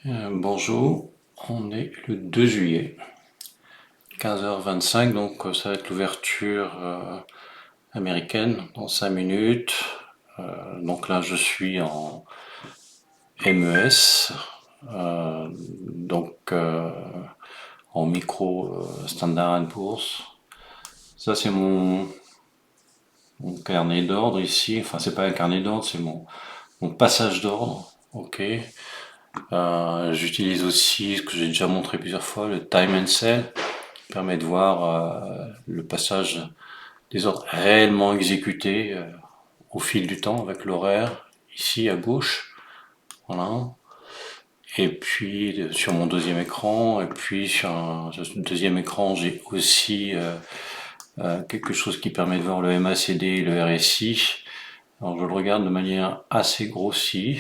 Bonjour, on est le 2 juillet, 15h25, donc ça va être l'ouverture américaine dans 5 minutes. Donc là je suis en MES, donc en micro Standard & Poor's. Ça c'est mon carnet d'ordre ici, enfin c'est pas un carnet d'ordre, c'est mon passage d'ordre. Ok. J'utilise aussi ce que j'ai déjà montré plusieurs fois, le Time and Sell, qui permet de voir le passage des ordres réellement exécutés au fil du temps avec l'horaire ici à gauche. Voilà. Et puis sur mon deuxième écran, et puis sur un deuxième écran, j'ai aussi quelque chose qui permet de voir le MACD et le RSI. Alors je le regarde de manière assez grossie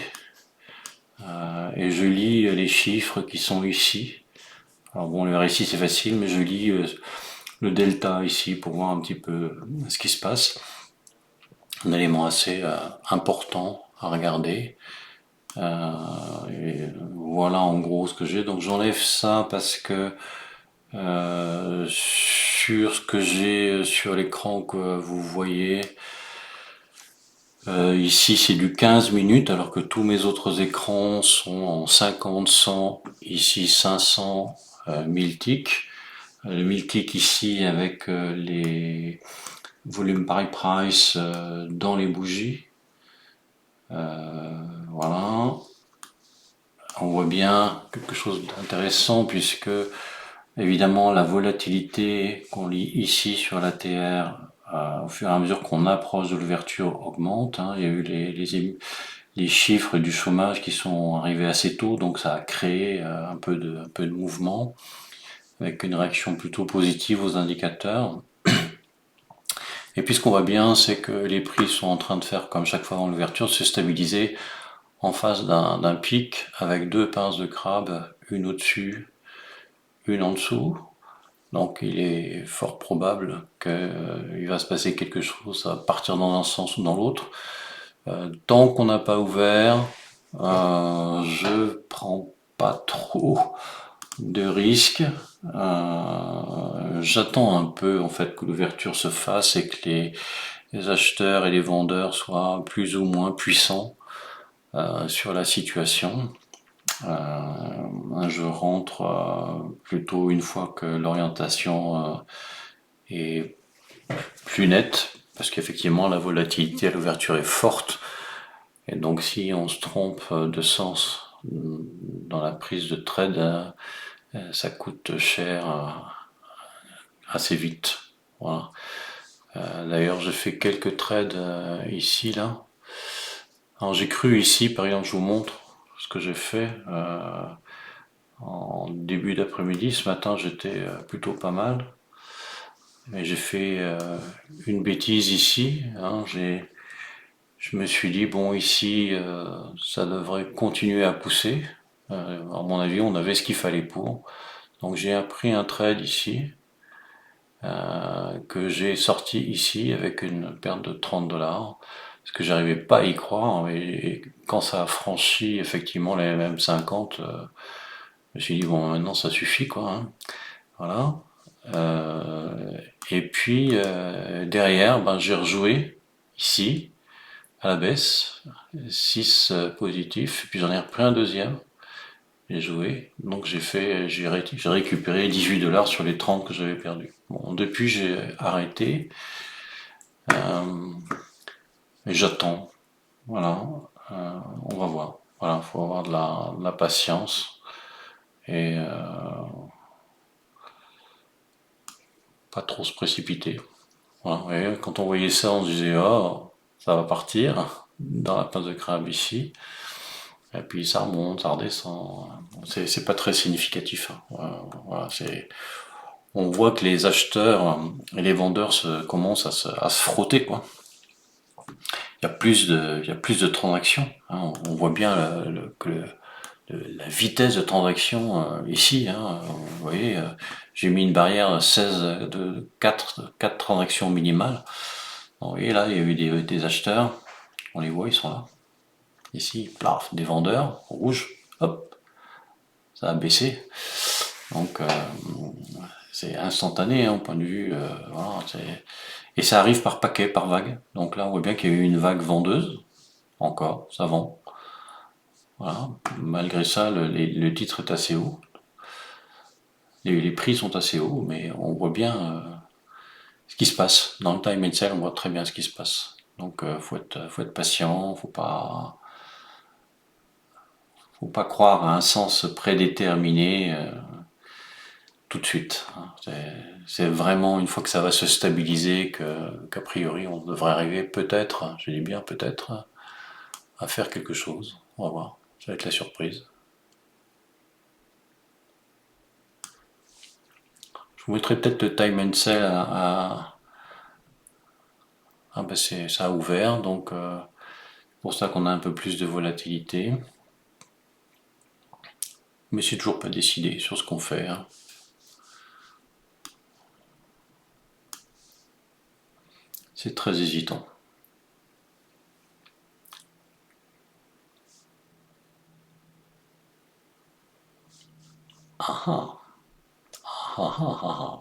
et je lis les chiffres qui sont ici. Alors bon, le RSI c'est facile, mais je lis le delta ici pour voir un petit peu ce qui se passe. Un élément assez important à regarder. Et voilà en gros ce que j'ai. Donc j'enlève ça parce que sur ce que j'ai sur l'écran que vous voyez, ici c'est du 15 minutes alors que tous mes autres écrans sont en 50, 100, ici 500, 1000 ticks. Le 1000 ticks ici avec les volumes by price dans les bougies. Voilà. On voit bien quelque chose d'intéressant puisque évidemment la volatilité qu'on lit ici sur l'ATR au fur et à mesure qu'on approche de l'ouverture augmente. Hein. Il y a eu les chiffres du chômage qui sont arrivés assez tôt, donc ça a créé un peu de mouvement avec une réaction plutôt positive aux indicateurs. Et puis ce qu'on voit bien, c'est que les prix sont en train de faire, comme chaque fois avant l'ouverture, se stabiliser en face d'un pic avec deux pinces de crabe, une au-dessus, une en dessous. Donc il est fort probable qu'il va se passer quelque chose à partir dans un sens ou dans l'autre. Tant qu'on n'a pas ouvert, je prends pas trop de risques. J'attends un peu en fait que l'ouverture se fasse et que les acheteurs et les vendeurs soient plus ou moins puissants sur la situation. Je rentre plutôt une fois que l'orientation est plus nette, parce qu'effectivement la volatilité à l'ouverture est forte, et donc si on se trompe de sens dans la prise de trade, ça coûte cher assez vite. Voilà. D'ailleurs, j'ai fait quelques trades ici, là. Alors j'ai cru ici, par exemple, je vous montre ce que j'ai fait. En début d'après-midi, ce matin j'étais plutôt pas mal. Mais j'ai fait une bêtise ici. Hein, je me suis dit, bon, ici, ça devrait continuer à pousser. À mon avis, on avait ce qu'il fallait pour. Donc j'ai pris un trade ici, que j'ai sorti ici avec une perte de 30 dollars. Parce que j'arrivais pas à y croire. Et quand ça a franchi effectivement les MM50, je me suis dit, bon, maintenant ça suffit, quoi. Hein. Voilà. Et puis derrière, ben, j'ai rejoué ici à la baisse, 6 positifs, puis j'en ai repris un deuxième, j'ai joué, donc j'ai récupéré 18 dollars sur les 30 que j'avais perdu. Bon, depuis j'ai arrêté, et j'attends, voilà, on va voir. Voilà, faut avoir de la patience et pas trop se précipiter. Voilà, et quand on voyait ça, on se disait, oh, ça va partir dans la pince de crabe ici. Et puis ça remonte, ça redescend. C'est pas très significatif. Hein. Voilà, on voit que les acheteurs et les vendeurs commencent à se frotter, quoi. Il y a plus de transactions. Hein. On voit bien la vitesse de transaction ici. Hein. Vous voyez, j'ai mis une barrière 16 de 4 transactions minimales. Vous voyez là, il y a eu des acheteurs. On les voit, ils sont là. Ici, plaf, des vendeurs, rouge, hop. ça a baissé. Donc c'est instantané hein, au point de vue. Voilà, et ça arrive par paquet, par vague. Donc là, on voit bien qu'il y a eu une vague vendeuse. Encore, ça vend. Voilà. Malgré ça, le titre est assez haut. Les prix sont assez hauts, mais on voit bien ce qui se passe. Dans le time and sell, on voit très bien ce qui se passe. Donc faut être patient, faut pas croire à un sens prédéterminé tout de suite. C'est vraiment une fois que ça va se stabiliser qu'a priori on devrait arriver peut-être, je dis bien peut-être, à faire quelque chose. On va voir. Ça va être la surprise. Je vous mettrai peut-être le time and sell ah ben ça a ouvert, donc pour ça qu'on a un peu plus de volatilité. Mais c'est toujours pas décidé sur ce qu'on fait. Hein. C'est très hésitant. Ah ah, ah ah ah ah.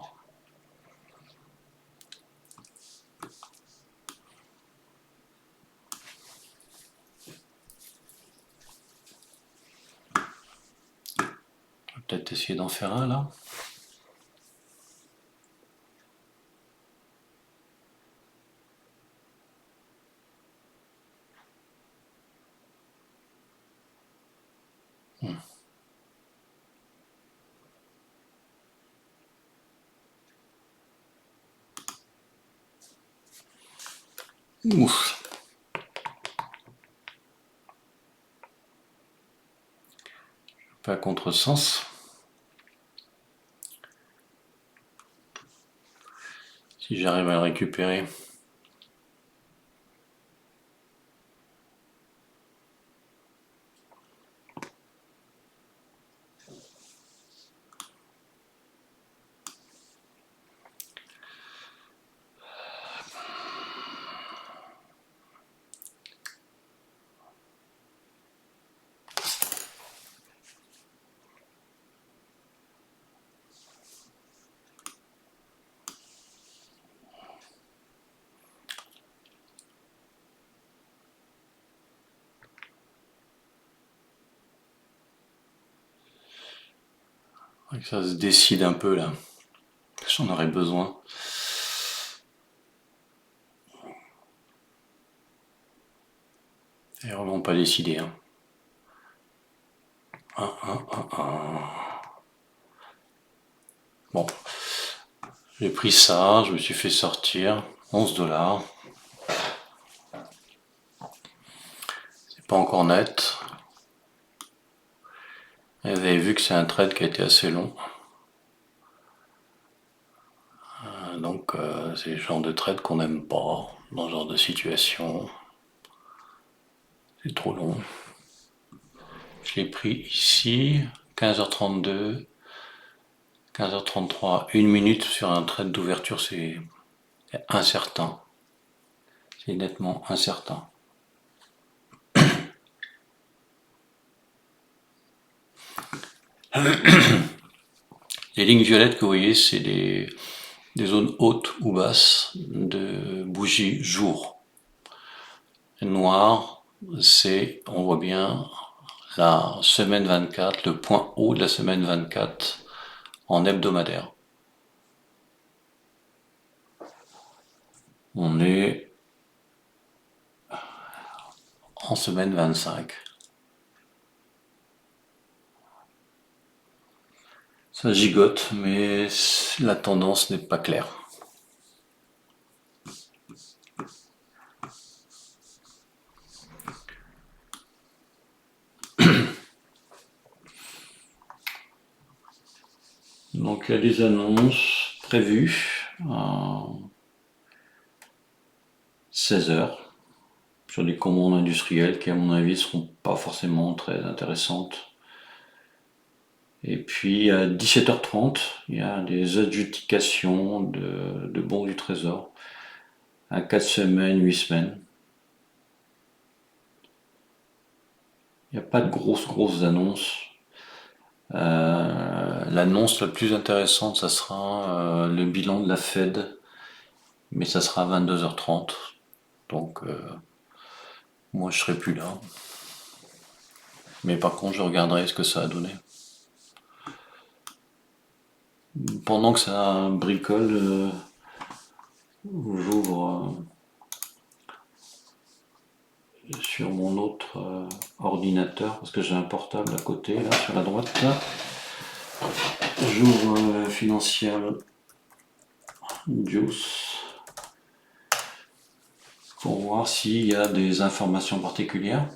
On va peut-être essayer d'en faire un là. Ouf, pas à contresens. Si j'arrive à le récupérer. Que ça se décide un peu là. J'en aurais besoin. Et vraiment pas décidé. Hein. Bon, j'ai pris ça, je me suis fait sortir. 11 $. C'est pas encore net. Et vous avez vu que c'est un trade qui a été assez long. Donc c'est le genre de trade qu'on n'aime pas dans ce genre de situation. C'est trop long. Je l'ai pris ici, 15h32, 15h33, 1 minute sur un trade d'ouverture, c'est incertain. C'est nettement incertain. Les lignes violettes que vous voyez, c'est des zones hautes ou basses de bougies jour. Noir, c'est, on voit bien, la semaine 24, le point haut de la semaine 24 en hebdomadaire. On est en semaine 25. Ça gigote, mais la tendance n'est pas claire. Donc il y a des annonces prévues à 16h sur des commandes industrielles qui à mon avis seront pas forcément très intéressantes. Et puis à 17h30, il y a des adjudications de bons du trésor à 4 semaines, 8 semaines. Il n'y a pas de grosses annonces. L'annonce la plus intéressante, ça sera le bilan de la Fed, mais ça sera à 22h30. Donc, moi, je serai plus là. Mais par contre, je regarderai ce que ça a donné. Pendant que ça bricole, j'ouvre sur mon autre ordinateur, parce que j'ai un portable à côté, là, sur la droite. Là. J'ouvre Financial Juice pour voir s'il y a des informations particulières.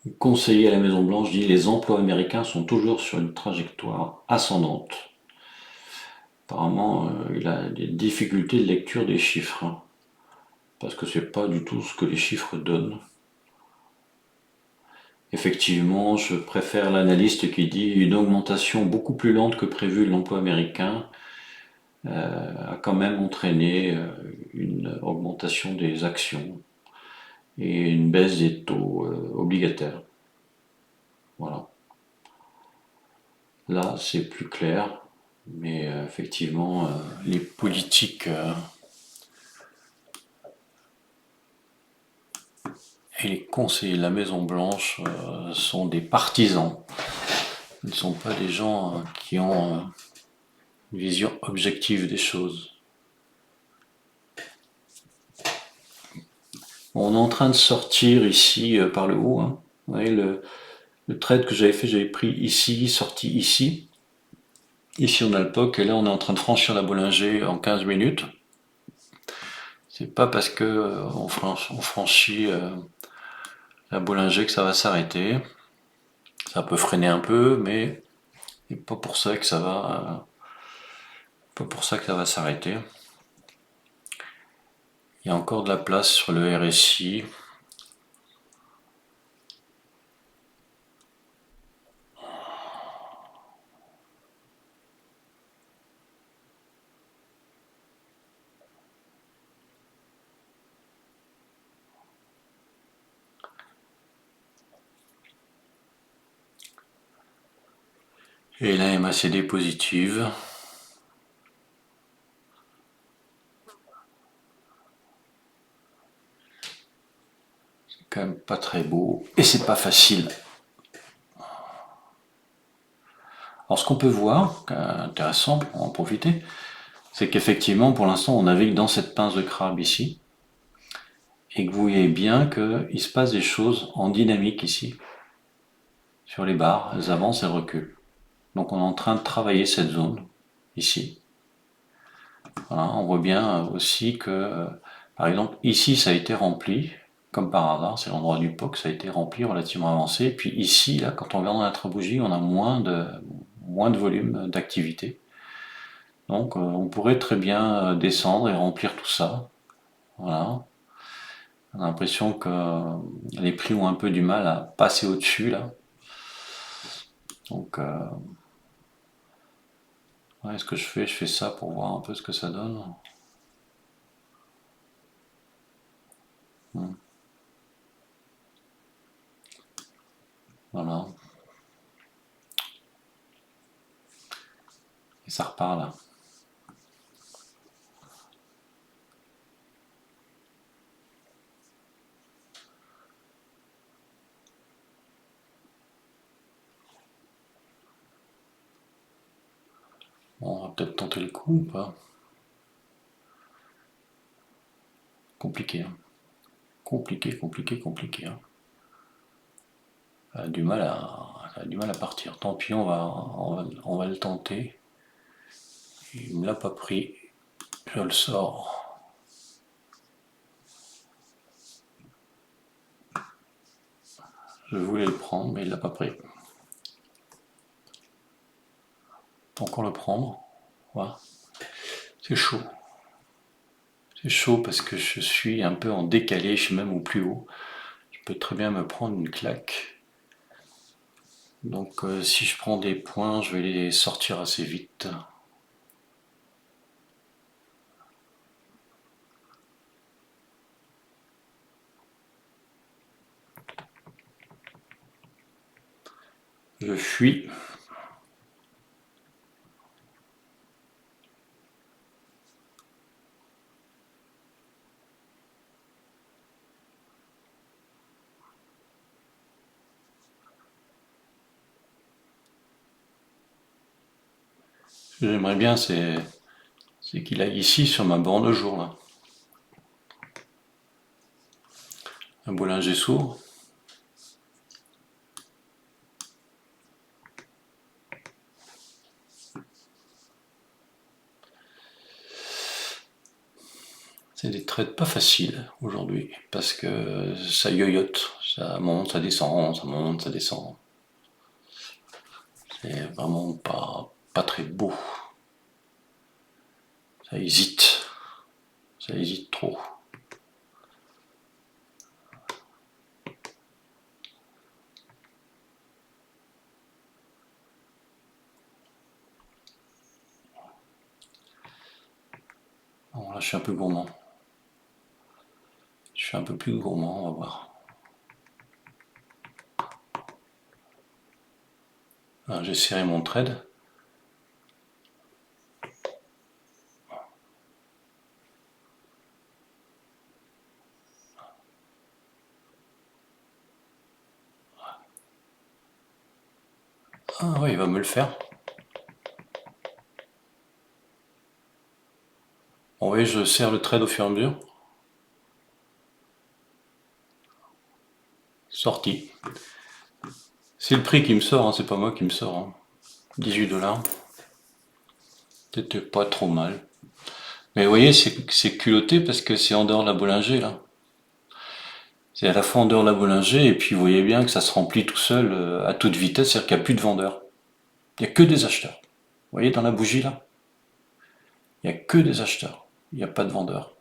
Le conseiller à la Maison Blanche dit les emplois américains sont toujours sur une trajectoire ascendante. Apparemment, il a des difficultés de lecture des chiffres, hein, parce que c'est pas du tout ce que les chiffres donnent. Effectivement, je préfère l'analyste qui dit une augmentation beaucoup plus lente que prévu de l'emploi américain a quand même entraîné une augmentation des actions et une baisse des taux obligataires. Voilà. Là, c'est plus clair, mais effectivement, les politiques et les conseillers de la Maison Blanche sont des partisans. Ils ne sont pas des gens qui ont une vision objective des choses. On est en train de sortir ici par le haut. Hein. Vous voyez, le trade que j'avais fait, j'avais pris ici, sorti ici. Ici on a le POC et là on est en train de franchir la Bollinger en 15 minutes. C'est pas parce que on franchit la Bollinger que ça va s'arrêter. Ça peut freiner un peu, mais c'est pas pour ça que ça va, pas pour ça que ça va s'arrêter. Il y a encore de la place sur le RSI. Et la MACD positive. C'est quand même pas très beau. Et c'est pas facile. Alors ce qu'on peut voir, intéressant pour en profiter, c'est qu'effectivement pour l'instant on navigue dans cette pince de crabe ici. Et que vous voyez bien qu'il se passe des choses en dynamique ici. Sur les barres, elles avancent, elles reculent. Donc on est en train de travailler cette zone ici. Voilà, on voit bien aussi que, par exemple, ici ça a été rempli, comme par hasard, c'est l'endroit du POC, ça a été rempli relativement avancé. Puis ici, là, quand on regarde dans notre bougie, on a moins de volume d'activité. Donc on pourrait très bien descendre et remplir tout ça. Voilà. On a l'impression que les prix ont un peu du mal à passer au-dessus là. Donc ouais, ce que je fais ça pour voir un peu ce que ça donne. Voilà. Et ça repart là. Bon, on va peut-être tenter le coup ou pas. Compliqué. Hein. Compliqué. Hein. Ça a du mal à partir. Tant pis, on va le tenter. Il me l'a pas pris. Je le sors. Je voulais le prendre, mais il l'a pas pris. Encore le prendre. Voilà. C'est chaud. C'est chaud parce que je suis un peu en décalé, je suis même au plus haut. Je peux très bien me prendre une claque. Donc si je prends des points, je vais les sortir assez vite. Je fuis. Ce que j'aimerais bien, c'est qu'il aille ici sur ma borne de jour, là. Un Bollinger sourd. C'est des trades pas faciles aujourd'hui, parce que ça yoyote, ça monte, ça descend, ça monte, ça descend. C'est vraiment pas très beau. Ça hésite trop. Bon, là, je suis un peu gourmand. Je suis un peu plus gourmand, on va voir. J'ai serré mon trade. Ah ouais, il va me le faire. Bon, oui, je serre le trade au fur et à mesure. Sorti. C'est le prix qui me sort, hein, c'est pas moi qui me sort. Hein. 18 $. C'était pas trop mal. Mais vous voyez, c'est culotté parce que c'est en dehors de la Bollinger, là. C'est à la fois en dehors de la Bollinger, et puis vous voyez bien que ça se remplit tout seul à toute vitesse, c'est-à-dire qu'il n'y a plus de vendeurs. Il n'y a que des acheteurs. Vous voyez dans la bougie, là? Il n'y a que des acheteurs. Il n'y a pas de vendeurs.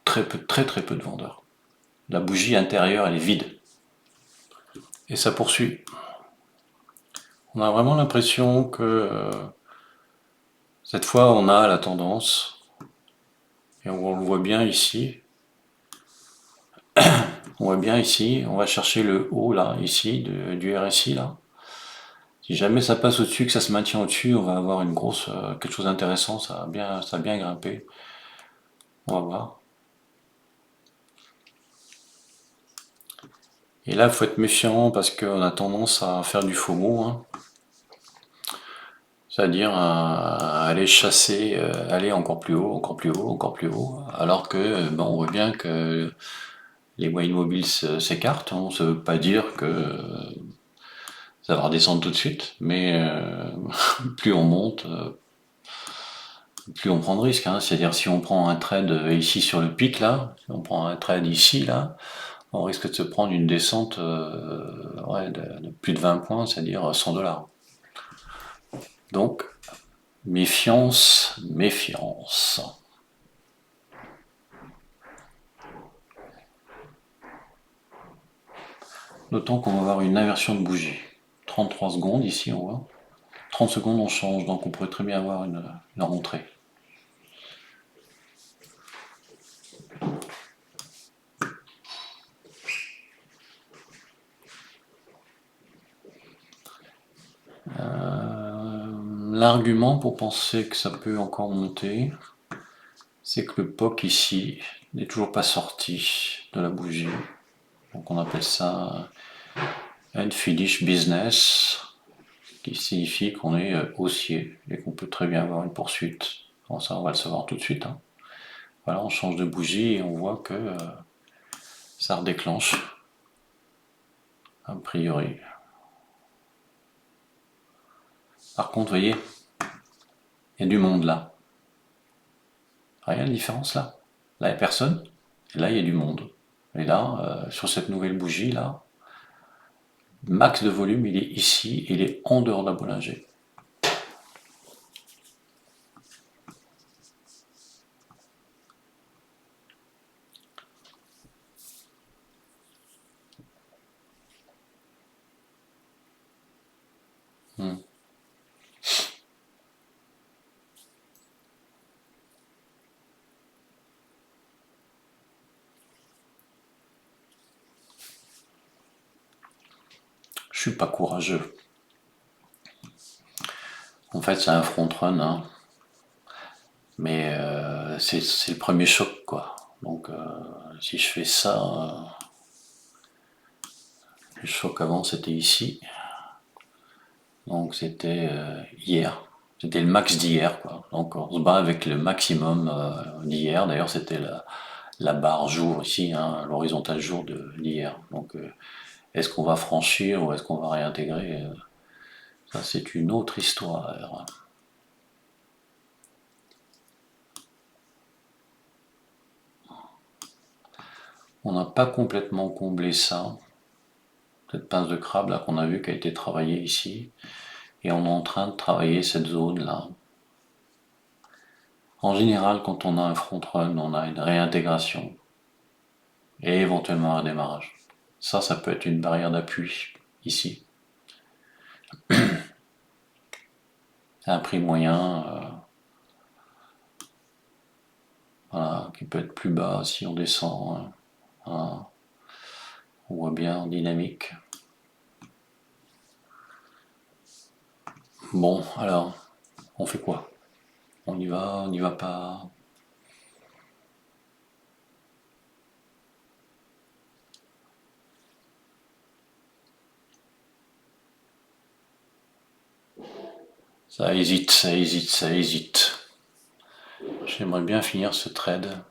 Très peu, très très peu de vendeurs. La bougie intérieure, elle est vide. Et ça poursuit. On a vraiment l'impression que cette fois, on a la tendance, et on le voit bien ici. On voit bien ici, on va chercher le haut là, ici, du RSI là. Si jamais ça passe au-dessus, que ça se maintient au-dessus, on va avoir une grosse, quelque chose d'intéressant, ça a bien grimpé. On va voir. Et là, il faut être méfiant parce qu'on a tendance à faire du FOMO, hein. C'est-à-dire à aller chasser, aller encore plus haut, encore plus haut, encore plus haut, alors que on voit bien que les moyennes mobiles s'écartent. Hein. Ça ne veut pas dire que ça va redescendre tout de suite, mais plus on monte, plus on prend de risques. Hein. C'est-à-dire si on prend un trade ici sur le pic là, si on prend un trade ici là, on risque de se prendre une descente ouais, de plus de 20 points, c'est-à-dire 100 $. Donc, méfiance, méfiance. D'autant qu'on va avoir une inversion de bougie. 33 secondes ici, on voit. 30 secondes, on change, donc on pourrait très bien avoir une rentrée. L'argument pour penser que ça peut encore monter, c'est que le POC ici n'est toujours pas sorti de la bougie. Donc on appelle ça unfinished business, qui signifie qu'on est haussier et qu'on peut très bien avoir une poursuite. Bon, ça, on va le savoir tout de suite. Hein. Voilà, on change de bougie et on voit que ça redéclenche, a priori. Par contre, vous voyez, il y a du monde là. Regarde la différence là. Là, il n'y a personne. Et là, il y a du monde. Et là, sur cette nouvelle bougie là, max de volume, il est ici, il est en dehors de la Bollinger. Je suis pas courageux. En fait, c'est un front run, hein, mais c'est le premier choc, quoi. Donc, si je fais ça, le choc avant, c'était ici. Donc, c'était hier. C'était le max d'hier, quoi. Donc, on se bat avec le maximum d'hier. D'ailleurs, c'était la barre jour ici, hein, l'horizontale jour d'hier. Donc, est-ce qu'on va franchir ou est-ce qu'on va réintégrer? Ça, c'est une autre histoire. On n'a pas complètement comblé ça. Cette pince de crabe là qu'on a vu qui a été travaillée ici. Et on est en train de travailler cette zone là. En général, quand on a un front run, on a une réintégration et éventuellement un démarrage. Ça peut être une barrière d'appui ici. C'est un prix moyen, voilà, qui peut être plus bas si on descend. Hein. Voilà. On voit bien en dynamique. Bon, alors, on fait quoi? On y va, on n'y va pas? Ça hésite, ça hésite, ça hésite. J'aimerais bien finir ce trade.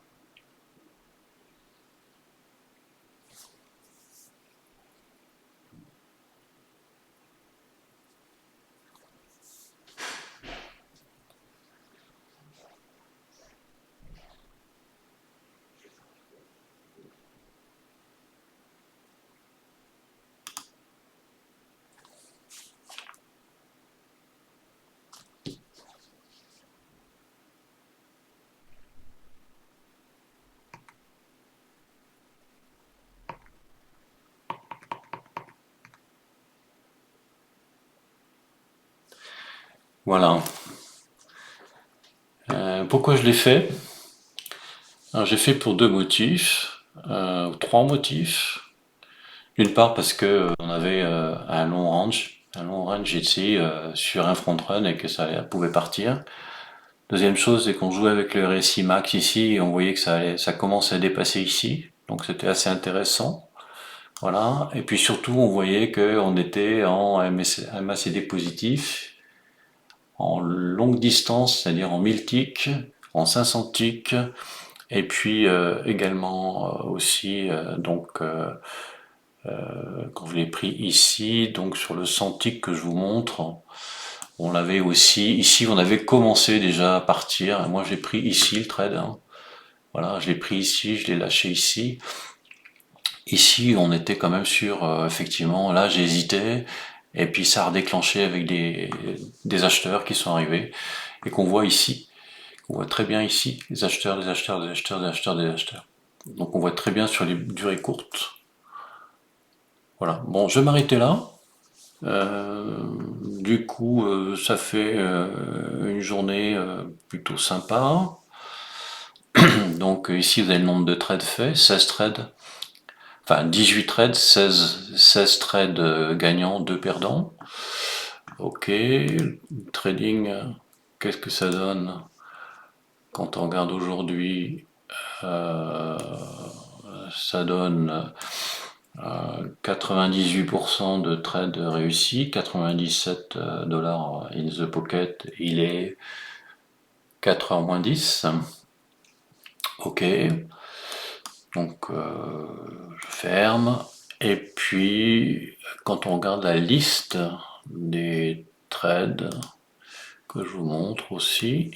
Voilà. Pourquoi je l'ai fait? Alors, j'ai fait pour deux motifs, trois motifs. D'une part parce que on avait un long range ici sur un front run et que pouvait partir. Deuxième chose, c'est qu'on jouait avec le RSI max ici et on voyait que ça commence à dépasser ici, donc c'était assez intéressant. Voilà. Et puis surtout, on voyait qu'on était en MACD positif, en longue distance, c'est-à-dire en 1000 ticks, en 500 ticks, et puis également aussi quand je l'ai pris ici, donc sur le 100 ticks que je vous montre, on l'avait aussi ici, on avait commencé déjà à partir. Moi, j'ai pris ici le trade. Hein. Voilà, je l'ai pris ici, je l'ai lâché ici. Ici, on était quand même sur, effectivement, là, j'ai hésité, et puis ça a redéclenché avec des acheteurs qui sont arrivés, et qu'on voit ici. On voit très bien ici, les acheteurs, des acheteurs, des acheteurs, des acheteurs, des acheteurs. Donc on voit très bien sur les durées courtes. Voilà. Bon, je vais m'arrêter là. Du coup, ça fait une journée plutôt sympa. Donc ici, vous avez le nombre de trades faits, 16 trades, enfin 18 trades, 16 trades gagnants, 2 perdants. Ok, trading, qu'est-ce que ça donne quand on regarde aujourd'hui? euh, Ça donne 98% de trades réussis, 97 dollars in the pocket, il est 4h moins 10. Ok, donc je ferme. Et puis, quand on regarde la liste des trades que je vous montre aussi,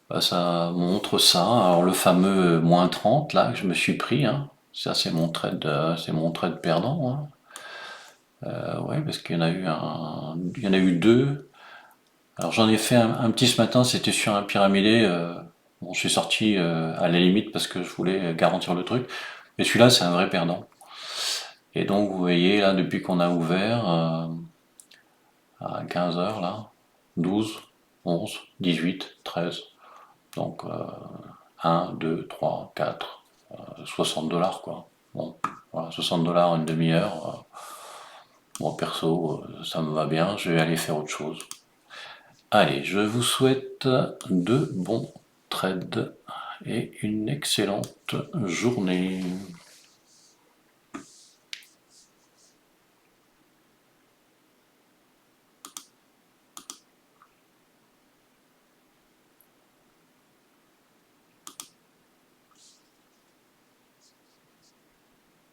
bah, ça montre ça. Alors le fameux moins 30 là que je me suis pris, hein, ça c'est mon trade perdant. Hein. Ouais, parce qu'il y en a eu il y en a eu deux. Alors j'en ai fait un petit ce matin, c'était sur un pyramidé. Bon, je suis sorti à la limite parce que je voulais garantir le truc. Mais celui-là, c'est un vrai perdant. Et donc, vous voyez, là, depuis qu'on a ouvert, à 15 heures, là, 12, 11, 18, 13. Donc, 1, 2, 3, 4, 60 dollars, quoi. Bon, voilà, 60 dollars une demi-heure. Moi, perso, ça me va bien, je vais aller faire autre chose. Allez, je vous souhaite de bons trades et une excellente journée.